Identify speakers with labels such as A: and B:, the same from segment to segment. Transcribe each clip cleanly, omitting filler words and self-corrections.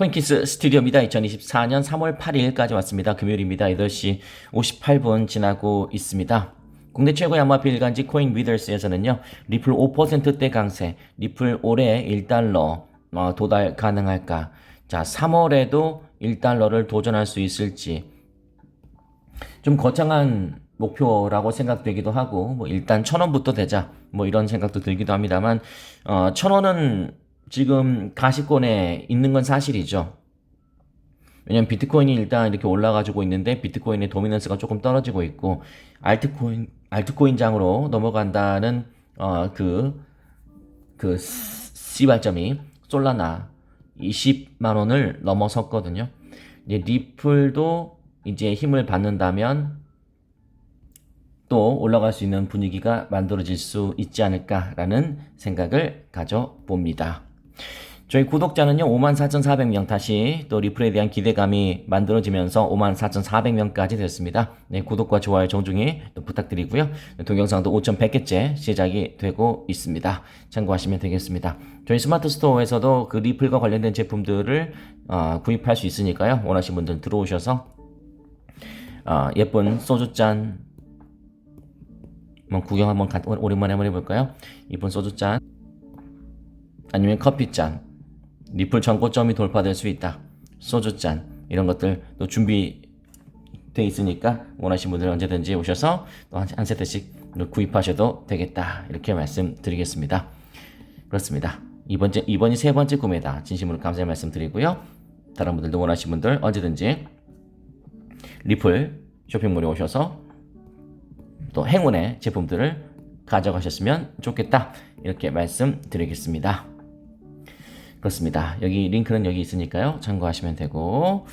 A: 코인키스 스튜디오입니다. 2024년 3월 8일까지 왔습니다. 금요일입니다. 8시 58분 지나고 있습니다. 국내 최고의 암호화폐 일간지 코인 위더스에서는요. 리플 5%대 강세, 리플 올해 1달러 도달 가능할까? 자, 3월에도 1달러를 도전할 수 있을지 좀 거창한 목표라고 생각되기도 하고 일단 1,000원부터 되자 이런 생각도 들기도 합니다만 1,000원은 지금 가시권에 있는 건 사실이죠. 왜냐면 비트코인이 일단 이렇게 올라가지고 있는데 비트코인의 도미넌스가 조금 떨어지고 있고 알트코인 장으로 넘어간다는 시발점이 솔라나 20만 원을 넘어섰거든요. 이제 리플도 이제 힘을 받는다면 또 올라갈 수 있는 분위기가 만들어질 수 있지 않을까라는 생각을 가져봅니다. 저희 구독자는요 54,400명 다시 또 리플에 대한 기대감이 만들어지면서 54,400명까지 됐습니다. 네, 구독과 좋아요 정중히 또 부탁드리고요. 동영상도 5,100개째 시작이 되고 있습니다. 참고하시면 되겠습니다. 저희 스마트 스토어에서도 그 리플과 관련된 제품들을 구입할 수 있으니까요. 원하시는 분들 들어오셔서 예쁜 소주잔 구경 한번 오랜만에 한번 해볼까요? 이쁜 소주잔 아니면 커피잔 리플 전고점이 돌파될 수 있다. 소주잔 이런 것들 또 준비돼 있으니까 원하시는 분들 언제든지 오셔서 또 한 세트씩 구입하셔도 되겠다. 이렇게 말씀드리겠습니다. 그렇습니다. 이번이 세 번째 구매다. 진심으로 감사의 말씀 드리고요. 다른 분들도 원하시는 분들 언제든지 리플 쇼핑몰에 오셔서 또 행운의 제품들을 가져가셨으면 좋겠다. 이렇게 말씀드리겠습니다. 그렇습니다. 여기 링크는 여기 있으니까요. 참고하시면 되고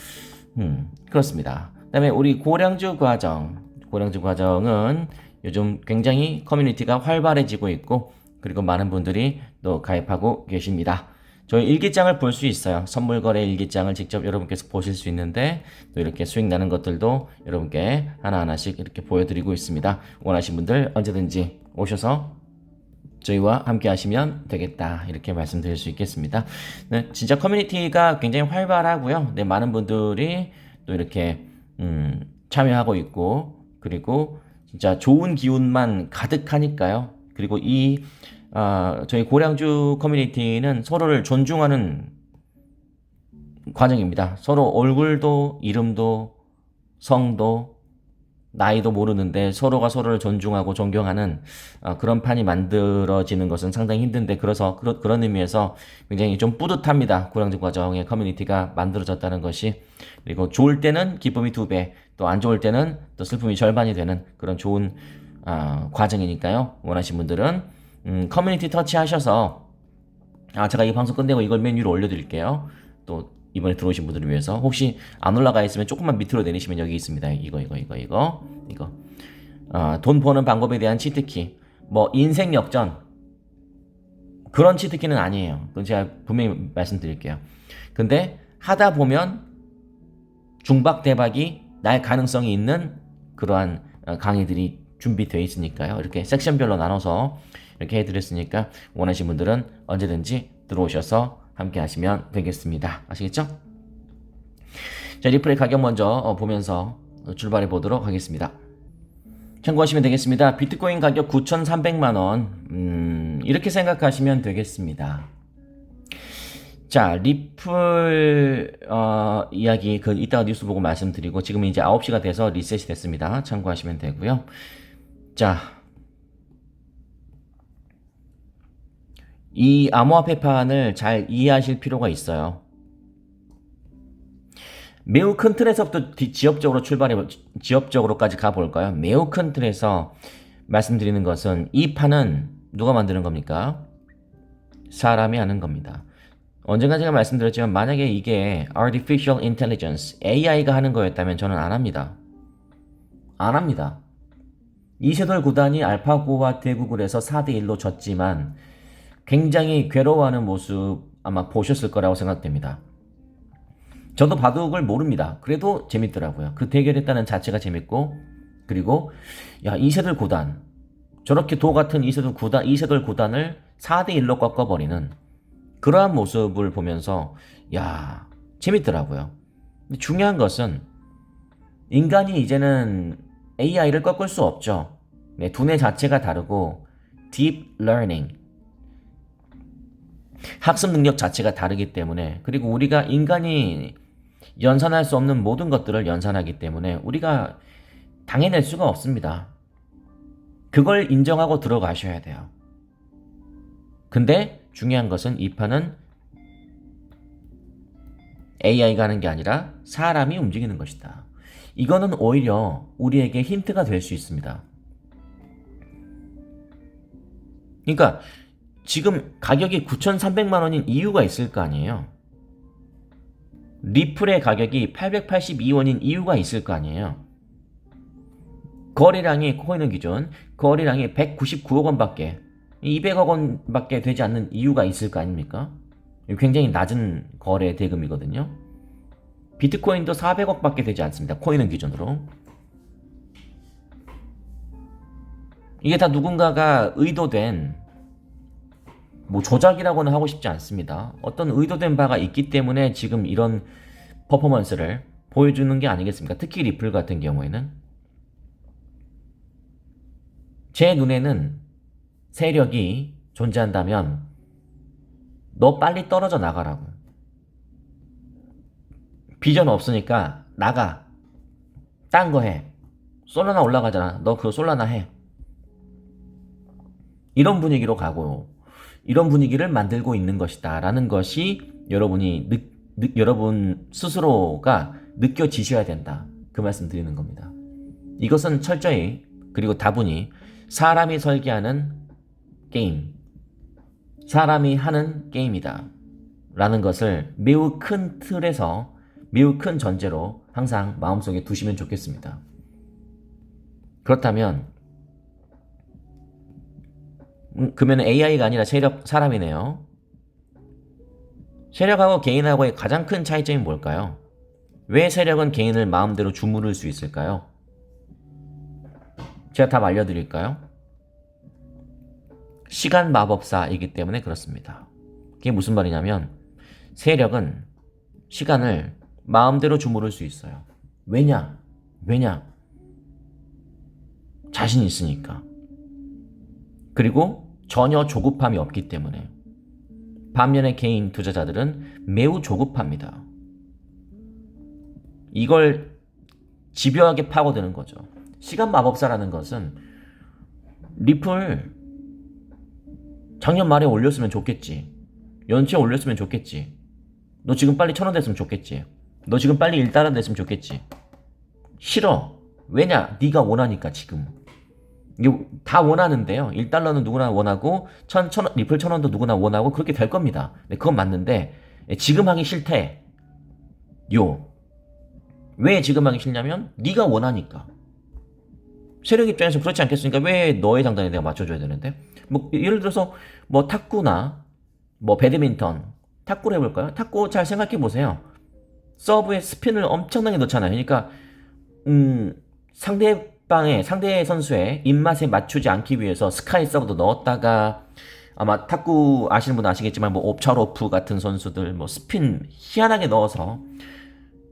A: 그렇습니다. 그 다음에 우리 고량주 과정은 요즘 굉장히 커뮤니티가 활발해지고 있고 그리고 많은 분들이 또 가입하고 계십니다. 저희 일기장을 볼 수 있어요. 선물 거래 일기장을 직접 여러분께서 보실 수 있는데 또 이렇게 수익 나는 것들도 여러분께 하나하나씩 이렇게 보여드리고 있습니다. 원하시는 분들 언제든지 오셔서 저희와 함께 하시면 되겠다. 이렇게 말씀드릴 수 있겠습니다. 네, 진짜 커뮤니티가 굉장히 활발하고요. 네, 많은 분들이 또 이렇게 참여하고 있고 그리고 진짜 좋은 기운만 가득하니까요. 그리고 저희 고량주 커뮤니티는 서로를 존중하는 과정입니다. 서로 얼굴도 이름도 성도 나이도 모르는데 서로가 서로를 존중하고 존경하는 그런 판이 만들어지는 것은 상당히 힘든데 그래서 그런 의미에서 굉장히 좀 뿌듯합니다. 고량주 과정의 커뮤니티가 만들어졌다는 것이. 그리고 좋을 때는 기쁨이 2배, 또 안 좋을 때는 또 슬픔이 절반이 되는 그런 좋은 과정이니까요. 원하시는 분들은 커뮤니티 터치하셔서 제가 이 방송 끝내고 이걸 맨 위로 올려드릴게요. 또 이번에 들어오신 분들을 위해서 혹시 안 올라가 있으면 조금만 밑으로 내리시면 여기 있습니다. 이거 돈 버는 방법에 대한 치트키 인생 역전 그런 치트키는 아니에요. 그건 제가 분명히 말씀드릴게요. 근데 하다 보면 중박대박이 날 가능성이 있는 그러한 강의들이 준비되어 있으니까요. 이렇게 섹션별로 나눠서 이렇게 해드렸으니까 원하시는 분들은 언제든지 들어오셔서 함께 하시면 되겠습니다. 아시겠죠? 자, 리플의 가격 먼저 보면서 출발해 보도록 하겠습니다. 참고하시면 되겠습니다. 비트코인 가격 9,300만원 이렇게 생각하시면 되겠습니다. 자, 리플 이야기 이따가 뉴스 보고 말씀드리고 지금은 이제 9시가 돼서 리셋이 됐습니다. 참고하시면 되고요. 자, 이 암호화폐판을 잘 이해하실 필요가 있어요. 매우 큰 틀에서부터 지역적으로까지 가볼까요? 매우 큰 틀에서 말씀드리는 것은 이 판은 누가 만드는 겁니까? 사람이 하는 겁니다. 언젠가 제가 말씀드렸지만 만약에 이게 Artificial Intelligence, AI가 하는 거였다면 저는 안 합니다. 안 합니다. 이세돌 구단이 알파고와 대국을 해서 4대1로 졌지만 굉장히 괴로워하는 모습 아마 보셨을 거라고 생각됩니다. 저도 바둑을 모릅니다. 그래도 재밌더라고요. 그 대결했다는 자체가 재밌고 그리고 이세돌 구단 저렇게 도 같은 이세돌 구단을 4대1로 꺾어버리는 그러한 모습을 보면서 재밌더라고요. 근데 중요한 것은 인간이 이제는 AI를 꺾을 수 없죠. 네, 두뇌 자체가 다르고 deep learning 학습 능력 자체가 다르기 때문에, 그리고 우리가 인간이 연산할 수 없는 모든 것들을 연산하기 때문에 우리가 당해낼 수가 없습니다. 그걸 인정하고 들어가셔야 돼요. 근데 중요한 것은 이 판은 AI가 하는 게 아니라 사람이 움직이는 것이다. 이거는 오히려 우리에게 힌트가 될 수 있습니다. 그러니까 지금 가격이 9,300만 원인 이유가 있을 거 아니에요. 리플의 가격이 882원인 이유가 있을 거 아니에요. 거래량이, 코인은 기준 거래량이 199억 원밖에, 200억 원밖에 되지 않는 이유가 있을 거 아닙니까? 굉장히 낮은 거래 대금이거든요. 비트코인도 400억 밖에 되지 않습니다. 코인은 기준으로. 이게 다 누군가가 의도된 뭐 조작이라고는 하고 싶지 않습니다. 어떤 의도된 바가 있기 때문에 지금 이런 퍼포먼스를 보여주는 게 아니겠습니까? 특히 리플 같은 경우에는. 제 눈에는 세력이 존재한다면 너 빨리 떨어져 나가라고. 비전 없으니까 나가. 딴 거 해. 솔라나 올라가잖아. 너 그거 솔라나 해. 이런 분위기로 가고 이런 분위기를 만들고 있는 것이다 라는 것이 여러분 스스로가 느껴지셔야 된다. 그 말씀 드리는 겁니다. 이것은 철저히, 그리고 다분히 사람이 설계하는 게임, 사람이 하는 게임이다 라는 것을 매우 큰 틀에서, 매우 큰 전제로 항상 마음속에 두시면 좋겠습니다. 그렇다면 그러면 AI가 아니라 사람이네요. 세력하고 개인하고의 가장 큰 차이점이 뭘까요? 왜 세력은 개인을 마음대로 주무를 수 있을까요? 제가 답 알려드릴까요? 시간 마법사이기 때문에 그렇습니다. 그게 무슨 말이냐면 세력은 시간을 마음대로 주무를 수 있어요. 왜냐? 자신 있으니까. 그리고 전혀 조급함이 없기 때문에. 반면에 개인 투자자들은 매우 조급합니다. 이걸 집요하게 파고드는 거죠. 시간 마법사라는 것은 리플 작년 말에 올렸으면 좋겠지. 연초에 올렸으면 좋겠지. 너 지금 빨리 1,000원 됐으면 좋겠지. 너 지금 빨리 1달러 됐으면 좋겠지. 싫어. 왜냐? 네가 원하니까 지금. 이게 다 원하는데요. 1달러는 누구나 원하고 리플 1,000원도 누구나 원하고 그렇게 될 겁니다. 네, 그건 맞는데 지금 하기 싫대. 왜 지금 하기 싫냐면 네가 원하니까. 세력 입장에서 그렇지 않겠습니까? 왜 너의 장단에 내가 맞춰줘야 되는데? 뭐 예를 들어서 뭐 탁구나 뭐 배드민턴, 탁구를 해볼까요? 탁구 잘 생각해 보세요. 서브에 스핀을 엄청나게 넣잖아요. 그러니까 상대 선수의 입맛에 맞추지 않기 위해서 스카이 서브도 넣었다가, 아마 탁구 아시는 분은 아시겠지만 뭐 옵차로프 같은 선수들 뭐 스핀 희한하게 넣어서,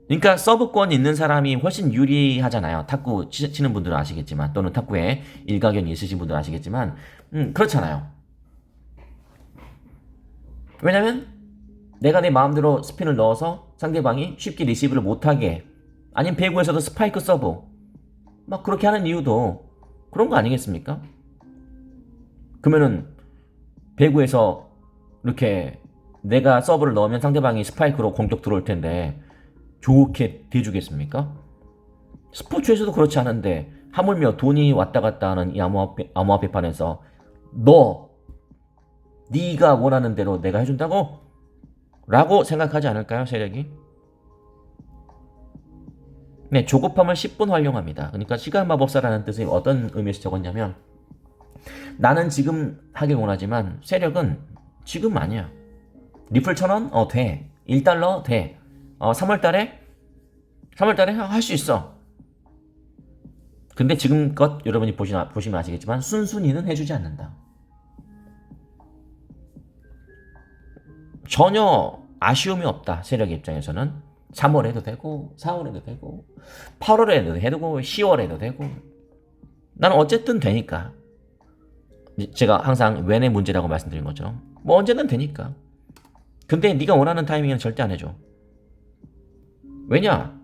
A: 그러니까 서브권 있는 사람이 훨씬 유리하잖아요. 탁구 치는 분들은 아시겠지만, 또는 탁구에 일가견이 있으신 분들은 아시겠지만 그렇잖아요. 왜냐면 내가 내 마음대로 스핀을 넣어서 상대방이 쉽게 리시브를 못하게, 아니면 배구에서도 스파이크 서브 막 그렇게 하는 이유도 그런 거 아니겠습니까? 그러면은 배구에서 이렇게 내가 서브를 넣으면 상대방이 스파이크로 공격 들어올 텐데 좋게 대주겠습니까? 스포츠에서도 그렇지 않은데 하물며 돈이 왔다 갔다 하는 이 암호화폐판에서 네가 원하는 대로 내가 해준다고? 라고 생각하지 않을까요, 세력이? 네, 조급함을 10분 활용합니다. 그러니까 시간 마법사라는 뜻이 어떤 의미에서 적었냐면, 나는 지금 하길 원하지만 세력은 지금 아니야. 리플 1,000원? 돼. 1달러? 돼. 3월달에 할 수 있어. 근데 지금껏 여러분이 보시면 아시겠지만 순순히는 해주지 않는다. 전혀 아쉬움이 없다. 세력 입장에서는 3월 해도 되고 4월 해도 되고 8월 해도 되고 10월 해도 되고 나는 어쨌든 되니까. 제가 항상 웬의 문제라고 말씀드린 것처럼 뭐 언제든 되니까. 근데 네가 원하는 타이밍에는 절대 안 해줘. 왜냐?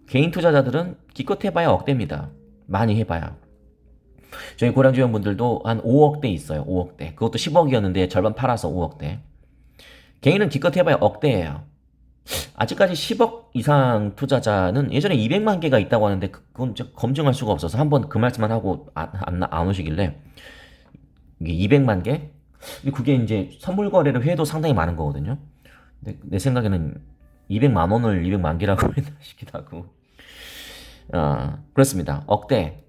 A: 개인 투자자들은 기껏 해봐야 억대입니다. 많이 해봐야. 저희 고량주연분들도 한 5억대 있어요. 5억대. 그것도 10억이었는데 절반 팔아서 5억대. 개인은 기껏 해봐야 억대예요. 아직까지 10억 이상 투자자는 예전에 200만 개가 있다고 하는데 그건 검증할 수가 없어서 한번 그 말씀만 하고 안 오시길래 이게 200만 개? 근데 그게 이제 선물 거래를 해도 상당히 많은 거거든요. 근데 내 생각에는 200만 원을 200만 개라고 했나 싶기도 하고. 그렇습니다. 억대.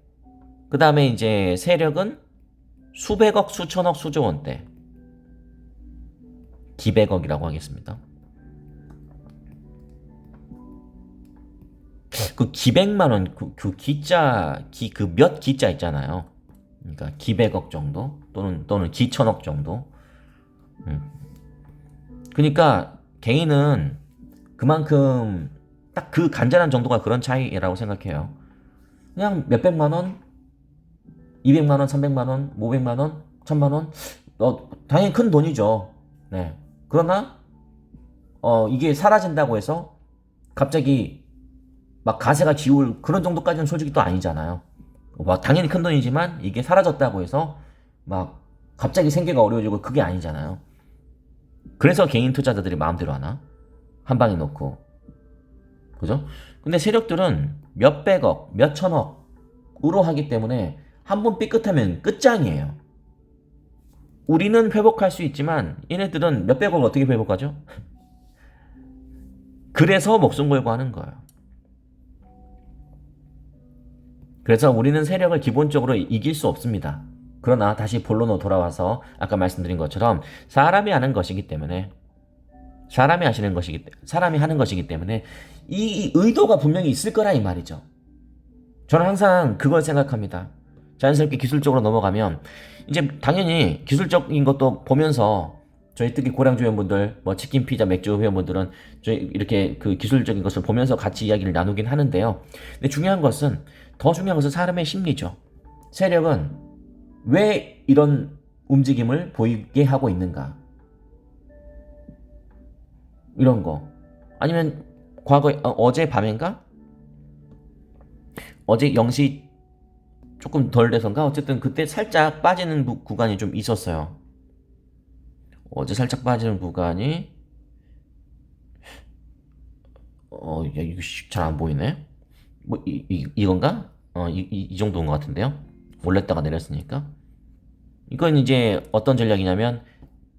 A: 그 다음에 이제 세력은 수백억, 수천억, 수조 원대. 기백억이라고 하겠습니다. 그 기백만 원, 그 기자, 그 몇 기자 있잖아요. 그러니까 기백억 정도 또는 기천억 정도. 그러니까 개인은 그만큼 딱 그 간단한 정도가 그런 차이라고 생각해요. 그냥 몇백만 원, 200만 원, 300만 원, 500만 원, 1000만 원, 당연히 큰 돈이죠. 네. 그러나 이게 사라진다고 해서 갑자기 막 가세가 지울 그런 정도까지는 솔직히 또 아니잖아요. 당연히 큰 돈이지만 이게 사라졌다고 해서 막 갑자기 생계가 어려워지고 그게 아니잖아요. 그래서 개인 투자자들이 마음대로 하나? 한 방에 놓고. 그죠? 근데 세력들은 몇백억, 몇천억으로 하기 때문에 한 번 삐끗하면 끝장이에요. 우리는 회복할 수 있지만 얘네들은 몇백억을 어떻게 회복하죠? 그래서 목숨 걸고 하는 거예요. 그래서 우리는 세력을 기본적으로 이길 수 없습니다. 그러나 다시 본론으로 돌아와서 아까 말씀드린 것처럼 사람이 하는 것이기 때문에 사람이 하는 것이기 때문에 이 의도가 분명히 있을 거라 이 말이죠. 저는 항상 그걸 생각합니다. 자연스럽게 기술적으로 넘어가면 이제 당연히 기술적인 것도 보면서 저희 특히 고량주 회원분들, 뭐 치킨, 피자, 맥주 회원분들은 저희 이렇게 그 기술적인 것을 보면서 같이 이야기를 나누긴 하는데요. 근데 더 중요한 것은 사람의 심리죠. 세력은 왜 이런 움직임을 보이게 하고 있는가? 이런 거. 아니면 과거에 어제 밤인가? 어제 0시 조금 덜 돼서인가? 어쨌든 그때 살짝 빠지는 구간이 좀 있었어요. 어제 살짝 빠지는 구간이 야, 이거 잘 안 보이네. 뭐 이건가? 이 정도인 것 같은데요. 올렸다가 내렸으니까. 이건 이제 어떤 전략이냐면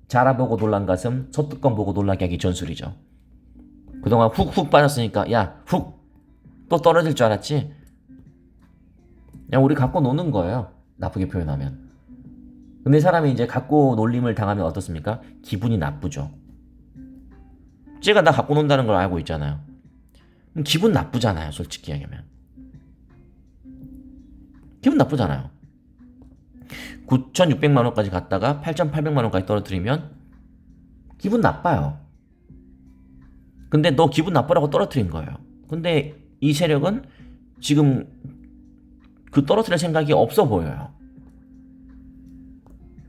A: 자라보고 놀란 가슴, 소뚜껑 보고 놀라게 하기 전술이죠. 그동안 훅훅 빠졌으니까 야, 훅 또 떨어질 줄 알았지? 그냥 우리 갖고 노는 거예요. 나쁘게 표현하면. 근데 사람이 이제 갖고 놀림을 당하면 어떻습니까? 기분이 나쁘죠. 쟤가 나 갖고 논다는 걸 알고 있잖아요. 기분 나쁘잖아요, 솔직히 얘기하면. 기분 나쁘잖아요. 9,600만 원까지 갔다가 8,800만 원까지 떨어뜨리면 기분 나빠요. 근데 너 기분 나쁘라고 떨어뜨린 거예요. 근데 이 세력은 지금 그 떨어뜨릴 생각이 없어 보여요.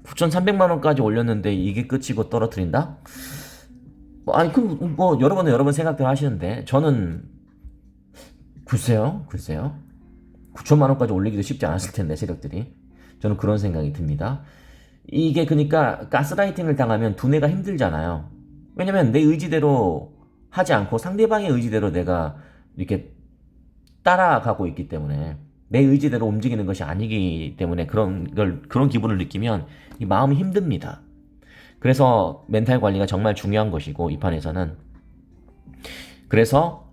A: 9,300만 원까지 올렸는데 이게 끝이고 떨어뜨린다? 아니 그럼 뭐 여러분 생각대로 하시는데 저는 글쎄요 9천만 원까지 올리기도 쉽지 않았을 텐데 세력들이. 저는 그런 생각이 듭니다. 이게 그러니까 가스라이팅을 당하면 두뇌가 힘들잖아요. 왜냐면 내 의지대로 하지 않고 상대방의 의지대로 내가 이렇게 따라가고 있기 때문에 내 의지대로 움직이는 것이 아니기 때문에 그런 기분을 느끼면 이 마음이 힘듭니다. 그래서 멘탈 관리가 정말 중요한 것이고 이 판에서는 그래서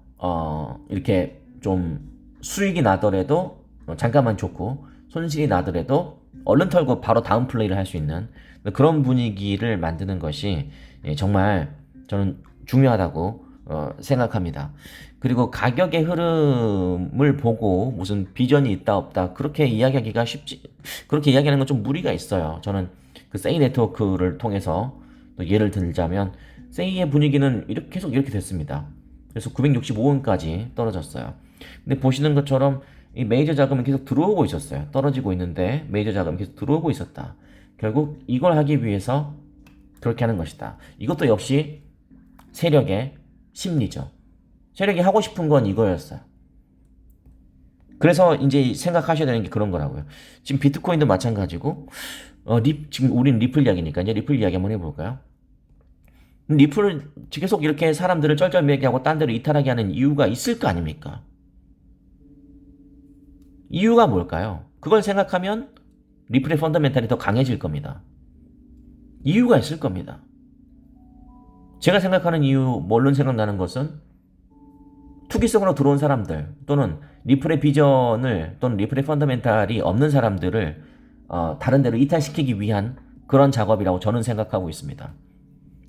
A: 이렇게 좀 수익이 나더라도 잠깐만 좋고 손실이 나더라도 얼른 털고 바로 다음 플레이를 할 수 있는 그런 분위기를 만드는 것이 정말 저는 중요하다고 생각합니다. 그리고 가격의 흐름을 보고 무슨 비전이 있다 없다 그렇게 이야기하기가 그렇게 이야기하는 건 좀 무리가 있어요. 저는 그 세이 네트워크를 통해서 또 예를 들자면 세이의 분위기는 이렇게 계속 이렇게 됐습니다. 그래서 965원까지 떨어졌어요. 근데 보시는 것처럼 이 메이저 자금은 계속 들어오고 있었어요. 떨어지고 있는데 메이저 자금이 계속 들어오고 있었다. 결국 이걸 하기 위해서 그렇게 하는 것이다. 이것도 역시 세력의 심리죠. 세력이 하고 싶은 건 이거였어요. 그래서 이제 생각하셔야 되는 게 그런 거라고요. 지금 비트코인도 마찬가지고, 지금 우린 리플 이야기니까 이제 리플 이야기 한번 해볼까요? 리플을 계속 이렇게 사람들을 쩔쩔매기하고 딴 데로 이탈하게 하는 이유가 있을 거 아닙니까? 이유가 뭘까요? 그걸 생각하면 리플의 펀더멘탈이 더 강해질 겁니다. 이유가 있을 겁니다. 제가 생각하는 이유, 뭘로 생각나는 것은 투기성으로 들어온 사람들 또는 리플의 비전을 또는 리플의 펀더멘탈이 없는 사람들을 다른 데로 이탈시키기 위한 그런 작업이라고 저는 생각하고 있습니다.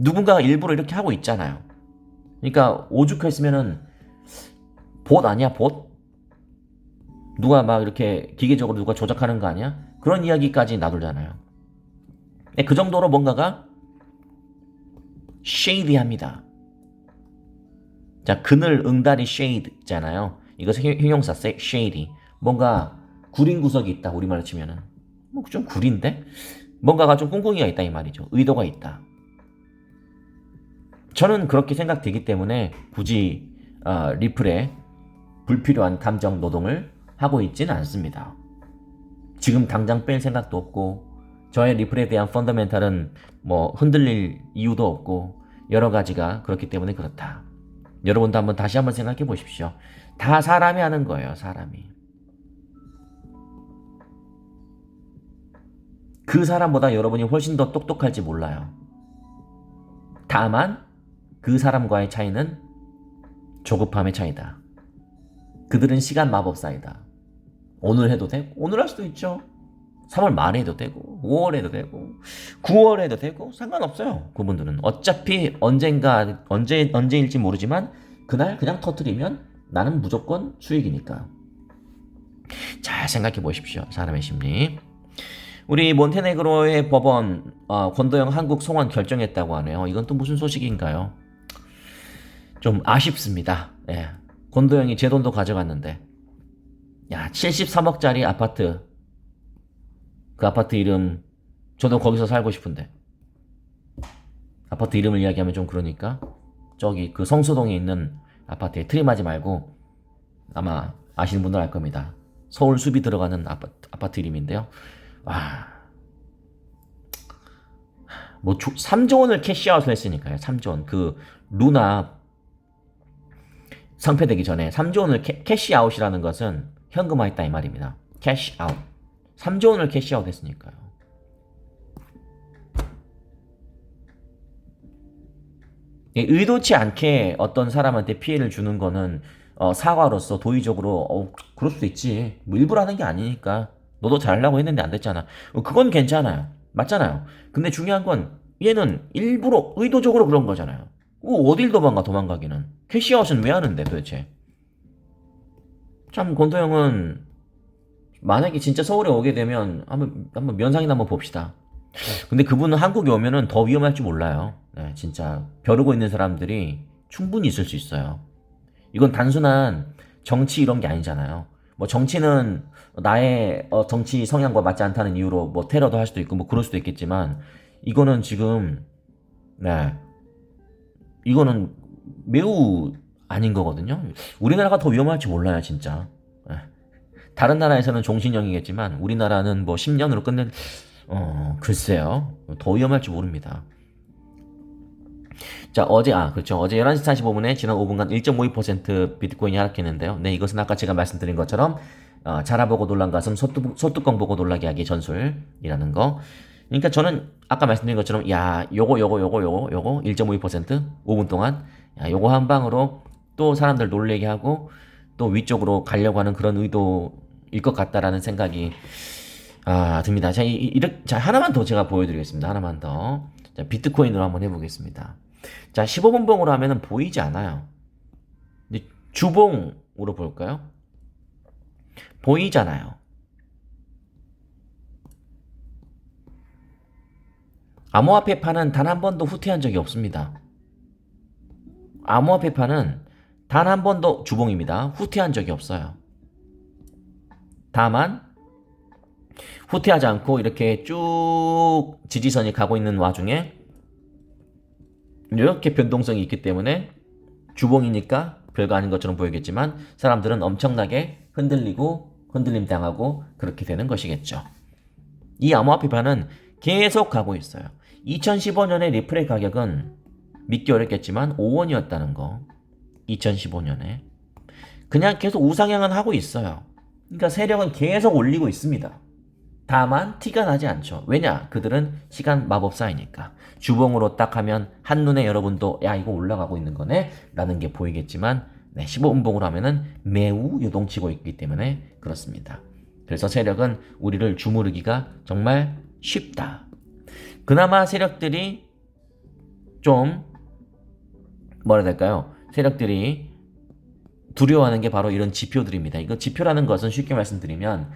A: 누군가가 일부러 이렇게 하고 있잖아요. 그러니까 오죽했으면은 봇 아니야, 봇? 누가 막 이렇게 기계적으로 누가 조작하는 거 아니야? 그런 이야기까지 놔두잖아요. 그 정도로 뭔가가 쉐이디합니다. 자, 그늘 응다리 쉐이드잖아요. 이것은 형용사 쉐이디. 뭔가 구린 구석이 있다. 우리말로 치면은 뭐 좀 구린데 뭔가가 좀 꿍꿍이가 있다 이 말이죠. 의도가 있다. 저는 그렇게 생각되기 때문에 굳이 리플에 불필요한 감정 노동을 하고 있지는 않습니다. 지금 당장 뺄 생각도 없고 저의 리플에 대한 펀더멘탈은 뭐 흔들릴 이유도 없고 여러 가지가 그렇기 때문에 그렇다. 여러분도 다시 한번 생각해 보십시오. 다 사람이 하는 거예요, 사람이. 그 사람보다 여러분이 훨씬 더 똑똑할지 몰라요. 다만 그 사람과의 차이는 조급함의 차이다. 그들은 시간 마법사이다. 오늘 해도 되고, 오늘 할 수도 있죠. 3월 말에 해도 되고, 5월 해도 되고, 9월 해도 되고, 상관없어요. 그분들은. 어차피 언제일지 모르지만, 그날 그냥 터뜨리면 나는 무조건 수익이니까. 잘 생각해 보십시오. 사람의 심리. 우리 몬테네그로의 법원, 권도영 한국 송환 결정했다고 하네요. 이건 또 무슨 소식인가요? 좀 아쉽습니다. 예. 권도영이 제 돈도 가져갔는데, 야, 73억짜리 아파트. 그 아파트 이름, 저도 거기서 살고 싶은데. 아파트 이름을 이야기하면 좀 그러니까. 저기 그 성수동에 있는 아파트에 트림하지 말고 아마 아시는 분들 알 겁니다. 서울 숲이 들어가는 아파트 이름인데요. 와. 뭐 3조 원을 캐시아웃을 했으니까요. 3조 원. 그 루나 상폐되기 전에 3조 원을 캐시아웃이라는 것은 현금화했다 이 말입니다. 캐시아웃. 3조 원을 캐시아웃 했으니까요. 의도치 않게 어떤 사람한테 피해를 주는 거는 사과로서 도의적으로 그럴 수도 있지. 뭐 일부러 하는 게 아니니까. 너도 잘하려고 했는데 안 됐잖아. 그건 괜찮아요. 맞잖아요. 근데 중요한 건 얘는 일부러 의도적으로 그런 거잖아요. 어딜 도망가기는. 캐시아웃은 왜 하는데 도대체. 참 권도영은 만약에 진짜 서울에 오게 되면 한번 면상이나 한번 봅시다. 근데 그분은 한국에 오면은 더 위험할지 몰라요. 네, 진짜 벼르고 있는 사람들이 충분히 있을 수 있어요. 이건 단순한 정치 이런 게 아니잖아요. 뭐 정치는 나의 정치 성향과 맞지 않다는 이유로 뭐 테러도 할 수도 있고 뭐 그럴 수도 있겠지만 이거는 지금 이거는 매우 아닌 거거든요. 우리나라가 더 위험할지 몰라요, 진짜. 다른 나라에서는 종신형이겠지만 우리나라는 뭐 10년으로 끝낼 글쎄요. 더 위험할지 모릅니다. 자, 그렇죠. 어제 11시 45분에 지난 5분간 1.52% 비트코인이 하락했는데요. 네, 이것은 아까 제가 말씀드린 것처럼 자라보고 놀란 가슴, 소뚜껑 보고 놀라게 하기 전술이라는 거. 그러니까 저는 아까 말씀드린 것처럼 요거 1.52% 5분 동안 요거 한 방으로 또 사람들 놀래게 하고 또 위쪽으로 가려고 하는 그런 의도일 것 같다라는 생각이 듭니다. 자, 하나만 더 제가 보여드리겠습니다. 하나만 더. 자, 비트코인으로 한번 해보겠습니다. 자, 15분 봉으로 하면은 보이지 않아요. 근데 주봉으로 볼까요? 보이잖아요. 암호화폐 판은 단 한 번도 후퇴한 적이 없습니다. 암호화폐파는 단 한 번도 주봉입니다. 후퇴한 적이 없어요. 다만 후퇴하지 않고 이렇게 쭉 지지선이 가고 있는 와중에 이렇게 변동성이 있기 때문에 주봉이니까 별거 아닌 것처럼 보이겠지만 사람들은 엄청나게 흔들림 당하고 그렇게 되는 것이겠죠. 이 암호화폐파는 계속 가고 있어요. 2015년에 리플의 가격은 믿기 어렵겠지만 5원이었다는 거. 2015년에 그냥 계속 우상향은 하고 있어요. 그러니까 세력은 계속 올리고 있습니다. 다만 티가 나지 않죠. 왜냐? 그들은 시간 마법사이니까. 주봉으로 딱 하면 한눈에 여러분도 야 이거 올라가고 있는 거네 라는 게 보이겠지만 15분봉으로 하면은 매우 요동치고 있기 때문에 그렇습니다. 그래서 세력은 우리를 주무르기가 정말 쉽다. 그나마 세력들이 좀 뭐라 해야 될까요? 세력들이 두려워하는 게 바로 이런 지표들입니다. 이거 지표라는 것은 쉽게 말씀드리면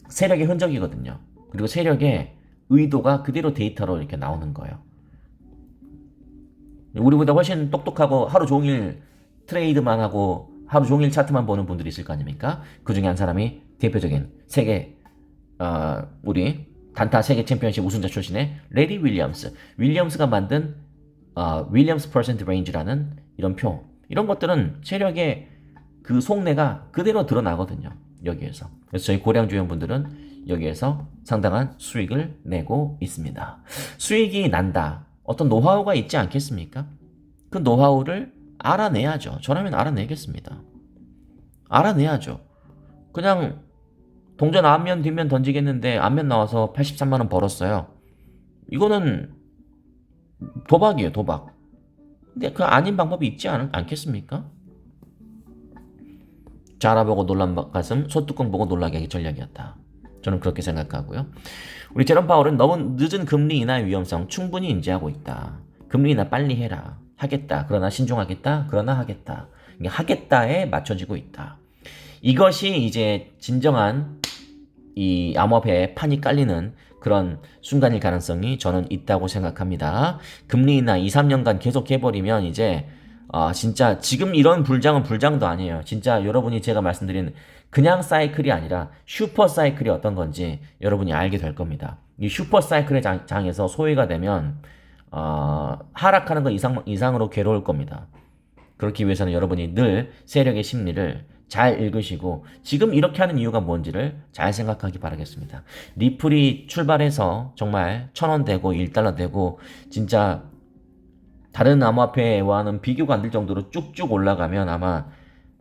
A: 세력의 흔적이거든요. 그리고 세력의 의도가 그대로 데이터로 이렇게 나오는 거예요. 우리보다 훨씬 똑똑하고 하루 종일 트레이드만 하고 하루 종일 차트만 보는 분들이 있을 거 아닙니까? 그 중에 한 사람이 대표적인 세계 우리 단타 세계 챔피언십 우승자 출신의 레리 윌리엄스가 만든 윌리엄스 퍼센트 레인지라는 이런 표, 이런 것들은 세력의 그 속내가 그대로 드러나거든요. 여기에서. 그래서 저희 고량 주연분들은 여기에서 상당한 수익을 내고 있습니다. 수익이 난다. 어떤 노하우가 있지 않겠습니까? 그 노하우를 알아내야죠. 저라면 알아내겠습니다. 알아내야죠. 그냥 동전 앞면 뒷면 던지겠는데 앞면 나와서 83만원 벌었어요. 이거는 도박이에요, 도박. 근데 그 아닌 방법이 있지 않겠습니까? 자라 보고 놀란 가슴, 소뚜껑 보고 놀라게 하기 전략이었다. 저는 그렇게 생각하고요. 우리 제롬 파월은 너무 늦은 금리 인하의 위험성 충분히 인지하고 있다. 금리 인하 빨리 해라. 하겠다. 그러나 신중하겠다. 그러나 하겠다. 하겠다에 맞춰지고 있다. 이것이 이제 진정한 이 암호화폐에 판이 깔리는 그런 순간일 가능성이 저는 있다고 생각합니다. 금리 인하 2, 3년간 계속 해버리면 이제 진짜 지금 이런 불장은 불장도 아니에요. 진짜 여러분이 제가 말씀드린 그냥 사이클이 아니라 슈퍼 사이클이 어떤 건지 여러분이 알게 될 겁니다. 이 슈퍼 사이클의 장에서 소외가 되면 하락하는 것 이상으로 괴로울 겁니다. 그렇기 위해서는 여러분이 늘 세력의 심리를 잘 읽으시고 지금 이렇게 하는 이유가 뭔지를 잘 생각하기 바라겠습니다. 리플이 출발해서 정말 1,000원 되고 1달러 되고 진짜 다른 암호화폐와는 비교가 안 될 정도로 쭉쭉 올라가면 아마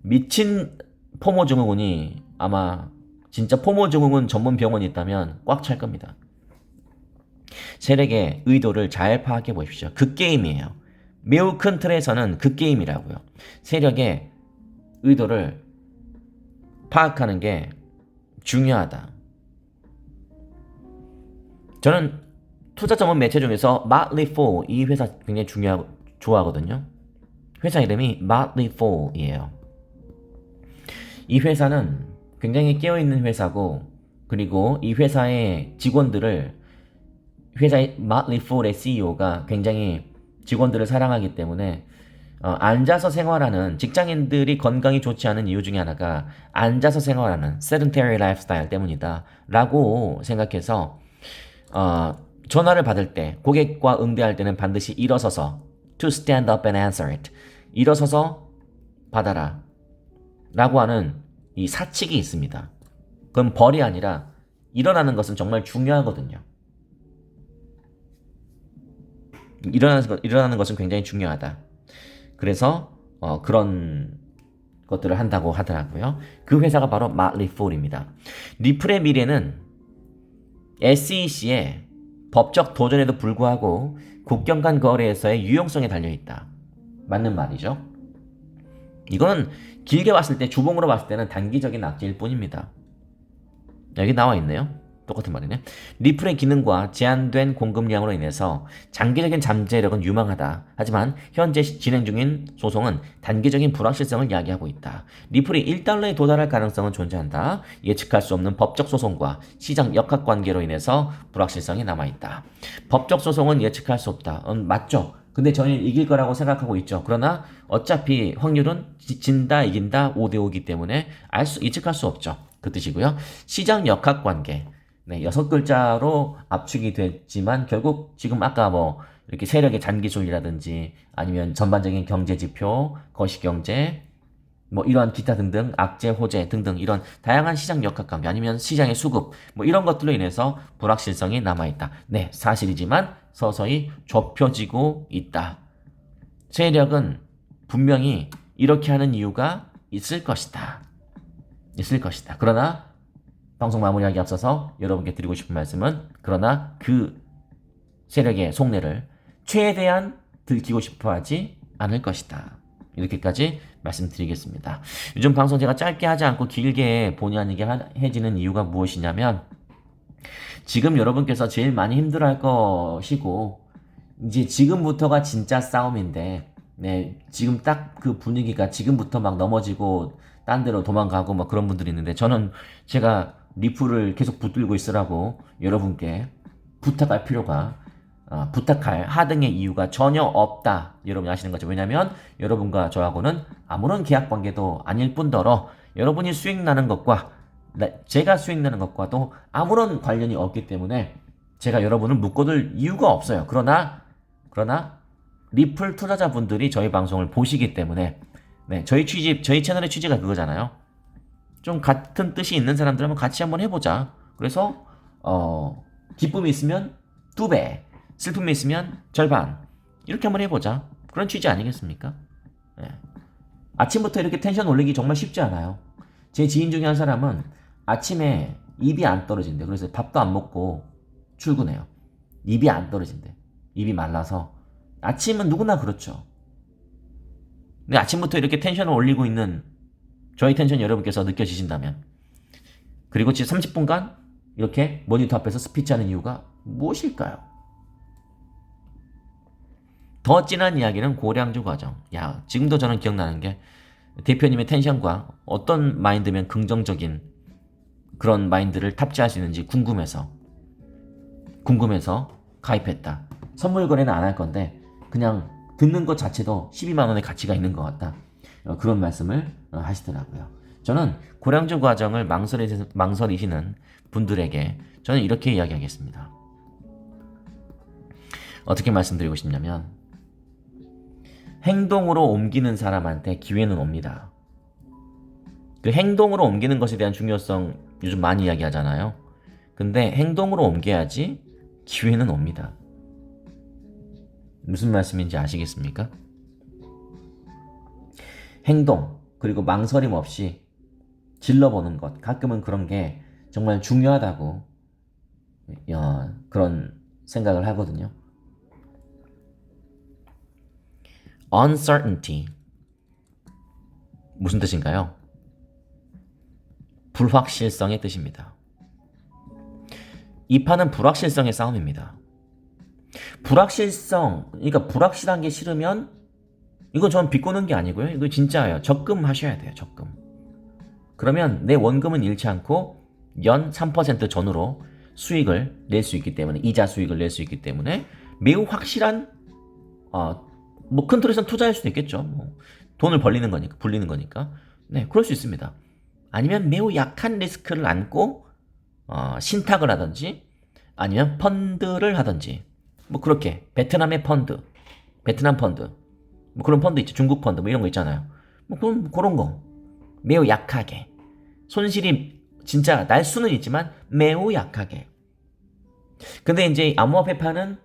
A: 미친 포모 증후군이 아마 진짜 포모 증후군 전문 병원이 있다면 꽉 찰 겁니다. 세력의 의도를 잘 파악해 보십시오. 그 게임이에요. 매우 큰 틀에서는 그 게임이라고요. 세력의 의도를 파악하는 게 중요하다. 저는 투자 전문 매체 중에서 Motley Fool 이 회사 굉장히 좋아하거든요. 회사 이름이 Motley Fool이에요. 이 회사는 굉장히 깨어있는 회사고 그리고 이 회사의 직원들을 회사의 Motley Fool의 CEO가 굉장히 직원들을 사랑하기 때문에 앉아서 생활하는 직장인들이 건강이 좋지 않은 이유 중에 하나가 앉아서 생활하는 sedentary lifestyle 때문이다 라고 생각해서 전화를 받을 때 고객과 응대할 때는 반드시 일어서서 to stand up and answer it 일어서서 받아라 라고 하는 이 사칙이 있습니다. 그건 벌이 아니라 일어나는 것은 정말 중요하거든요. 일어나는 것은 굉장히 중요하다. 그래서 그런 것들을 한다고 하더라고요. 그 회사가 바로 Motley Fool입니다. 리플의 미래는 SEC의 법적 도전에도 불구하고 국경 간 거래에서의 유용성에 달려있다. 맞는 말이죠. 이거는 길게 봤을 때 주봉으로 봤을 때는 단기적인 악재일 뿐입니다. 여기 나와 있네요. 똑같은 말이네. 리플의 기능과 제한된 공급량으로 인해서 장기적인 잠재력은 유망하다. 하지만 현재 진행 중인 소송은 단기적인 불확실성을 야기하고 있다. 리플이 1달러에 도달할 가능성은 존재한다. 예측할 수 없는 법적 소송과 시장 역학관계로 인해서 불확실성이 남아있다. 법적 소송은 예측할 수 없다. 맞죠. 근데 저는 이길 거라고 생각하고 있죠. 그러나 어차피 확률은 진다 이긴다 5대5이기 때문에 예측할 수 없죠. 그 뜻이고요. 시장 역학관계. 네, 6글자로 압축이 됐지만 결국 지금 아까 뭐 이렇게 세력의 잔기술이라든지 아니면 전반적인 경제지표, 거시경제, 뭐 이러한 기타 등등 악재, 호재 등등 이런 다양한 시장 역학관계 아니면 시장의 수급 뭐 이런 것들로 인해서 불확실성이 남아있다. 네, 사실이지만 서서히 좁혀지고 있다. 세력은 분명히 이렇게 하는 이유가 있을 것이다. 있을 것이다. 그러나 방송 마무리하기 앞서서 여러분께 드리고 싶은 말씀은 그러나 그 세력의 속내를 최대한 들키고 싶어 하지 않을 것이다. 이렇게까지 말씀드리겠습니다. 요즘 방송 제가 짧게 하지 않고 길게 본의 아니게 해지는 이유가 무엇이냐면 지금 여러분께서 제일 많이 힘들어할 것이고 이제 지금부터가 진짜 싸움인데 네, 지금 딱 그 분위기가 지금부터 막 넘어지고 딴 데로 도망가고 막 그런 분들이 있는데 저는 제가 리플을 계속 붙들고 있으라고 여러분께 부탁할 필요가 부탁할 하등의 이유가 전혀 없다. 여러분이 아시는 거죠. 왜냐면 여러분과 저하고는 아무런 계약 관계도 아닐 뿐더러 여러분이 수익 나는 것과 제가 수익 나는 것과도 아무런 관련이 없기 때문에 제가 여러분을 묶어둘 이유가 없어요. 그러나 리플 투자자분들이 저희 방송을 보시기 때문에 네, 저희 채널의 취지가 그거잖아요. 좀 같은 뜻이 있는 사람들 한번 같이 한번 해보자. 그래서 기쁨이 있으면 2배, 슬픔이 있으면 절반 이렇게 한번 해보자. 그런 취지 아니겠습니까? 네. 아침부터 이렇게 텐션 올리기 정말 쉽지 않아요. 제 지인 중에 한 사람은 아침에 입이 안 떨어진대. 그래서 밥도 안 먹고 출근해요. 입이 안 떨어진대. 입이 말라서. 아침은 누구나 그렇죠. 근데 아침부터 이렇게 텐션을 올리고 있는 저희 텐션 여러분께서 느껴지신다면 그리고 지금 30분간 이렇게 모니터 앞에서 스피치하는 이유가 무엇일까요? 더 진한 이야기는 고량주 과정. 야, 지금도 저는 기억나는 게 대표님의 텐션과 어떤 마인드면 긍정적인 그런 마인드를 탑재할 수 있는지 궁금해서 가입했다. 선물 거래는 안 할 건데 그냥 듣는 것 자체도 12만 원의 가치가 있는 것 같다. 그런 말씀을 하시더라고요. 저는 고량주 과정을 망설이시는 분들에게 저는 이렇게 이야기하겠습니다. 어떻게 말씀드리고 싶냐면 행동으로 옮기는 사람한테 기회는 옵니다. 그 행동으로 옮기는 것에 대한 중요성 요즘 많이 이야기하잖아요. 근데 행동으로 옮겨야지 기회는 옵니다. 무슨 말씀인지 아시겠습니까? 행동 그리고 망설임 없이 질러보는 것 가끔은 그런 게 정말 중요하다고 그런 생각을 하거든요. Uncertainty 무슨 뜻인가요? 불확실성의 뜻입니다. 이 판은 불확실성의 싸움입니다. 그러니까 불확실한 게 싫으면 이건 저는 비꼬는 게 아니고요. 이거 진짜예요. 적금하셔야 돼요. 적금. 그러면 내 원금은 잃지 않고 연 3% 전후로 수익을 낼 수 있기 때문에 이자 수익을 낼 수 있기 때문에 매우 확실한 뭐 큰 틀에서는 투자할 수도 있겠죠. 뭐 돈을 불리는 거니까. 네, 그럴 수 있습니다. 아니면 매우 약한 리스크를 안고 신탁을 하든지 아니면 펀드를 하든지 뭐 그렇게 베트남 펀드 뭐 그런 펀드 있죠. 중국 펀드 뭐 이런 거 있잖아요. 뭐 그런 거 매우 약하게 손실이 진짜 날 수는 있지만 매우 약하게. 근데 이제 암호화폐 판은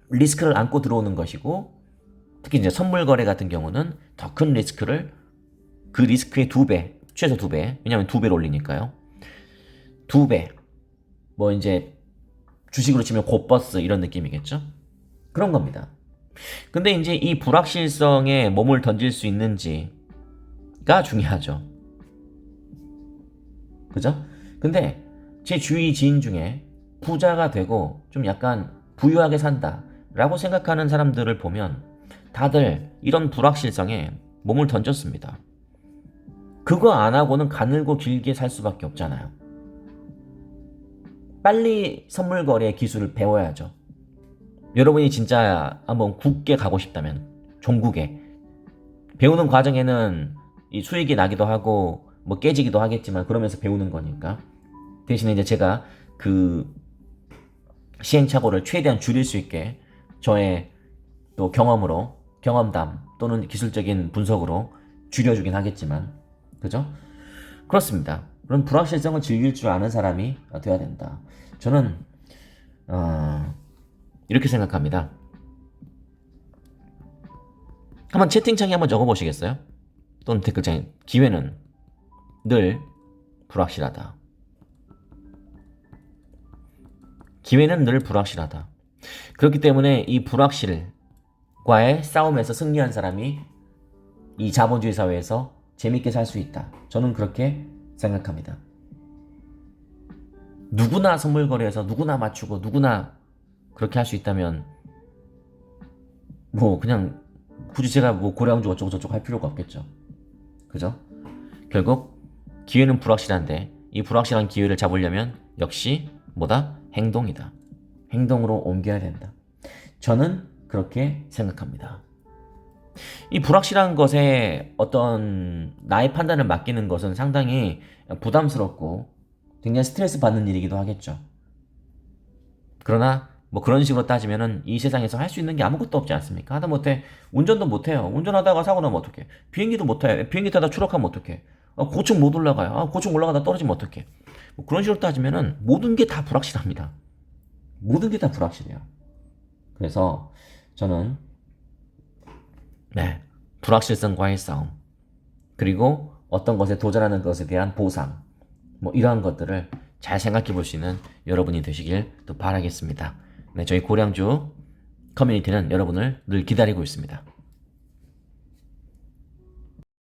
A: 리스크를 안고 들어오는 것이고 특히 이제 선물 거래 같은 경우는 더 큰 리스크를 그 리스크의 2배, 최소 2배. 왜냐면 2배로 올리니까요. 2배. 뭐 이제 주식으로 치면 곧버스 이런 느낌이겠죠? 그런 겁니다. 근데 이제 이 불확실성에 몸을 던질 수 있는지가 중요하죠. 그죠? 근데 제 주위 지인 중에 부자가 되고 좀 약간 부유하게 산다 라고 생각하는 사람들을 보면 다들 이런 불확실성에 몸을 던졌습니다. 그거 안 하고는 가늘고 길게 살 수밖에 없잖아요. 빨리 선물 거래 기술을 배워야죠. 여러분이 진짜 한번 굳게 가고 싶다면 종국에 배우는 과정에는 이 수익이 나기도 하고 뭐 깨지기도 하겠지만 그러면서 배우는 거니까 대신에 이제 제가 그 시행착오를 최대한 줄일 수 있게 저의 또 경험담 또는 기술적인 분석으로 줄여주긴 하겠지만 그죠? 그렇습니다. 그럼 불확실성을 즐길 줄 아는 사람이 돼야 된다. 저는 이렇게 생각합니다. 한번 채팅창에 한번 적어보시겠어요? 또는 댓글창에 기회는 늘 불확실하다. 기회는 늘 불확실하다. 그렇기 때문에 이 불확실과의 싸움에서 승리한 사람이 이 자본주의 사회에서 재밌게 살 수 있다. 저는 그렇게 생각합니다. 누구나 선물거래에서 누구나 맞추고 누구나 그렇게 할 수 있다면 뭐 그냥 굳이 제가 뭐 고량주 어쩌고 저쩌고 할 필요가 없겠죠. 그죠? 결국 기회는 불확실한데 이 불확실한 기회를 잡으려면 역시 뭐다? 행동이다. 행동으로 옮겨야 된다. 저는 그렇게 생각합니다. 이 불확실한 것에 어떤 나의 판단을 맡기는 것은 상당히 부담스럽고 굉장히 스트레스 받는 일이기도 하겠죠. 그러나 뭐 그런 식으로 따지면은 이 세상에서 할 수 있는 게 아무것도 없지 않습니까? 하다못해 운전도 못해요. 운전하다가 사고 나면 어떡해? 비행기도 못해. 비행기 타다 추락하면 어떡해? 고층 못 올라가요. 고층 올라가다 떨어지면 어떡해? 뭐 그런 식으로 따지면은 모든 게 다 불확실합니다. 모든 게 다 불확실해요. 그래서 저는 불확실성과의 싸움 그리고 어떤 것에 도전하는 것에 대한 보상 뭐 이러한 것들을 잘 생각해 볼 수 있는 여러분이 되시길 또 바라겠습니다. 네, 저희 고량주 커뮤니티는 여러분을 늘 기다리고 있습니다.